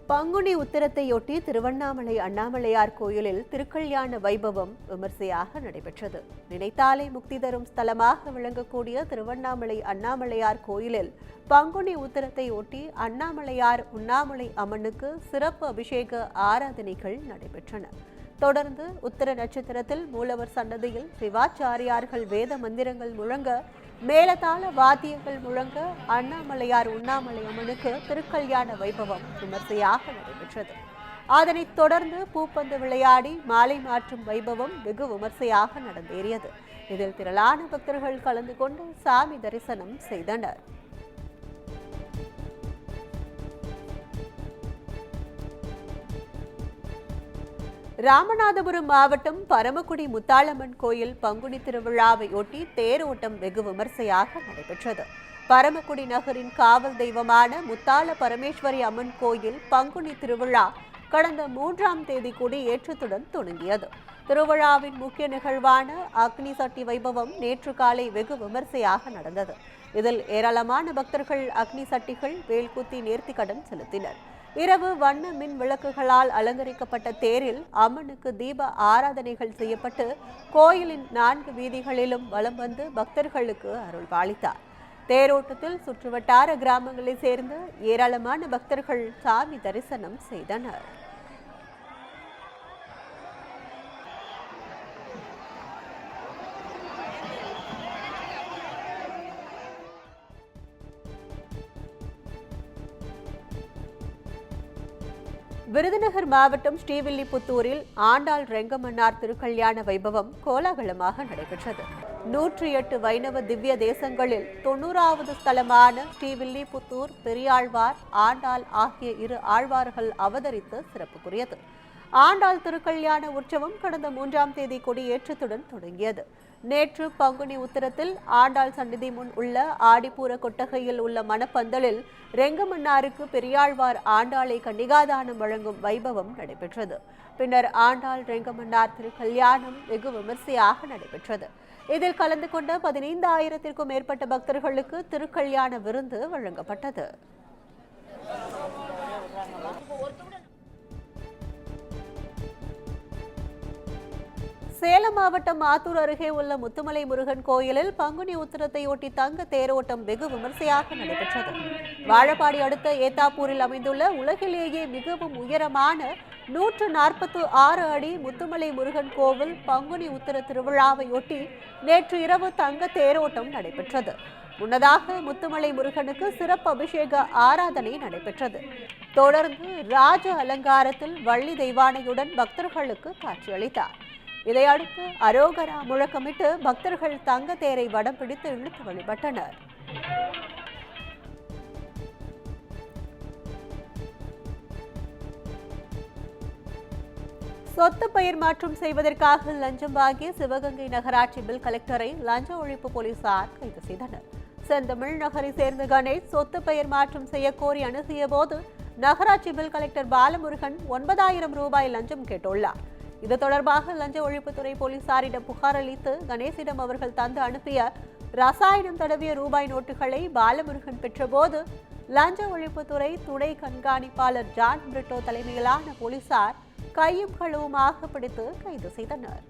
பங்குனி உத்திரத்தையொட்டி திருவண்ணாமலை அண்ணாமலையார் கோயிலில் திருக்கல்யாண வைபவம் விமர்சையாக நடைபெற்றது. நினைத்தாலே முக்தி தரும் ஸ்தலமாக விளங்கக்கூடிய திருவண்ணாமலை அண்ணாமலையார் கோயிலில் பங்குனி உத்திரத்தை ஒட்டி அண்ணாமலையார் உண்ணாமலை அம்மனுக்கு சிறப்பு அபிஷேக ஆராதனைகள் நடைபெற்றன. தொடர்ந்து உத்திர நட்சத்திரத்தில் மூலவர் சன்னதியில் சிவாச்சாரியார்கள் வேத மந்திரங்கள் முழங்க, மேலதாள வாத்தியங்கள் முழங்க அண்ணாமலையார் உண்ணாமலை அம்மனுக்கு திருக்கல்யாண வைபவம் விமர்சையாக நடைபெற்றது. அதனைத் தொடர்ந்து பூப்பந்து விளையாடி மாலை மாற்றும் வைபவம் வெகு விமர்சையாக நடந்தேறியது. இதில் திரளான பக்தர்கள் கலந்து கொண்டு சாமி தரிசனம் செய்தனர். ராமநாதபுரம் மாவட்டம் பரமக்குடி முத்தாளம்மன் கோயில் பங்குனி திருவிழாவை ஒட்டி தேரோட்டம் வெகு விமர்சையாக நடைபெற்றது. பரமக்குடி நகரின் காவல் தெய்வமான முத்தாள பரமேஸ்வரி அம்மன் கோயில் பங்குனி திருவிழா கடந்த 3ஆம் தேதி கொடியேற்றத்துடன் தொடங்கியது. திருவிழாவின் முக்கிய நிகழ்வான அக்னி சட்டி வைபவம் நேற்று காலை வெகு விமர்சையாக நடந்தது. இதில் ஏராளமான பக்தர்கள் அக்னி சட்டிகள், வேல்குத்தி நேர்த்திக்கடன் செலுத்தினர். இரவு வண்ண மின் விளக்குகளால் அலங்கரிக்கப்பட்ட தேரில் அம்மனுக்கு தீப ஆராதனைகள் செய்யப்பட்டு கோயிலின் 4 வீதிகளிலும் வலம் வந்து பக்தர்களுக்கு அருள் பாலித்தார். தேரோட்டத்தில் சுற்றுவட்டார கிராமங்களைச் சேர்ந்த ஏராளமான பக்தர்கள் சாமி தரிசனம் செய்தனர். விருதுநகர் மாவட்டம் ஸ்ரீவில்லிபுத்தூரில் ஆண்டாள் ரெங்கமன்னார் திருக்கல்யாண வைபவம் கோலாகலமாக நடைபெற்றது. 108 வைணவ திவ்ய தேசங்களில் 90வது ஸ்தலமான ஸ்ரீவில்லிபுத்தூர் பெரியாழ்வார், ஆண்டாள் ஆகிய 2 ஆழ்வார்கள் அவதரித்து சிறப்புக்குரியது. ஆண்டாள் திருக்கல்யாண உற்சவம் கடந்த 3ஆம் தேதி கொடியேற்றத்துடன் தொடங்கியது. நேற்று பங்குனி உத்திரத்தில் ஆண்டாள் சந்நிதி முன் உள்ள ஆடிப்பூர கொட்டகையில் உள்ள மணப்பந்தலில் ரெங்கமன்னாருக்கு பெரியாழ்வார் ஆண்டாளை கன்னிகாதானம் வழங்கும் வைபவம் நடைபெற்றது. பின்னர் ஆண்டாள் ரெங்கமன்னார் திருக்கல்யாணம் வெகு விமர்சையாக நடைபெற்றது. இதில் கலந்து கொண்ட 15,000த்திற்கும் மேற்பட்ட பக்தர்களுக்கு திருக்கல்யாண விருந்து வழங்கப்பட்டது. சேலம் மாவட்டம் ஆத்தூர் அருகே உள்ள முத்துமலை முருகன் கோயிலில் பங்குனி உத்திரத்தையொட்டி தங்க தேரோட்டம் வெகு விமர்சையாக நடைபெற்றது. வாழப்பாடி அடுத்த ஏத்தாப்பூரில் அமைந்துள்ள உலகிலேயே மிகவும் உயரமான 146 அடி முத்துமலை முருகன் கோவில் பங்குனி உத்திர திருவிழாவையொட்டி நேற்று இரவு தங்க தேரோட்டம் நடைபெற்றது. முன்னதாக முத்துமலை முருகனுக்கு சிறப்பு அபிஷேக ஆராதனை நடைபெற்றது. தொடர்ந்து ராஜ அலங்காரத்தில் வள்ளி தெய்வானையுடன் பக்தர்களுக்கு காட்சியளித்தார். இதையடுத்து அரோகரா முழக்கமிட்டு பக்தர்கள் தங்க தேரை வடம் பிடித்து இழுத்து வழிபட்டனர். சொத்து பெயர் மாற்றம் செய்வதற்காக லஞ்சம் வாங்கிய சிவகங்கை நகராட்சி பில் கலெக்டரை லஞ்ச ஒழிப்பு போலீசார் கைது செய்தனர். செந்தமிழ் நகரை சேர்ந்த கணேஷ் சொத்து பெயர் மாற்றம் செய்ய கோரி அணுகிய போது நகராட்சி பில் கலெக்டர் பாலமுருகன் 9,000 ரூபாய் லஞ்சம் கேட்டுள்ளார். இது தொடர்பாக லஞ்ச ஒழிப்புத்துறை போலீசாரிடம் புகார் அளித்து கணேசிடம் அவர்கள் தந்து அனுப்பிய ரசாயனம் தடவிய ரூபாய் நோட்டுகளை பாலமுருகன் பெற்றபோது லஞ்ச ஒழிப்புத்துறை துணை கண்காணிப்பாளர் ஜான் பிரிட்டோ தலைமையிலான போலீசார் கையும் களவுமாக பிடித்து கைது செய்தனர்.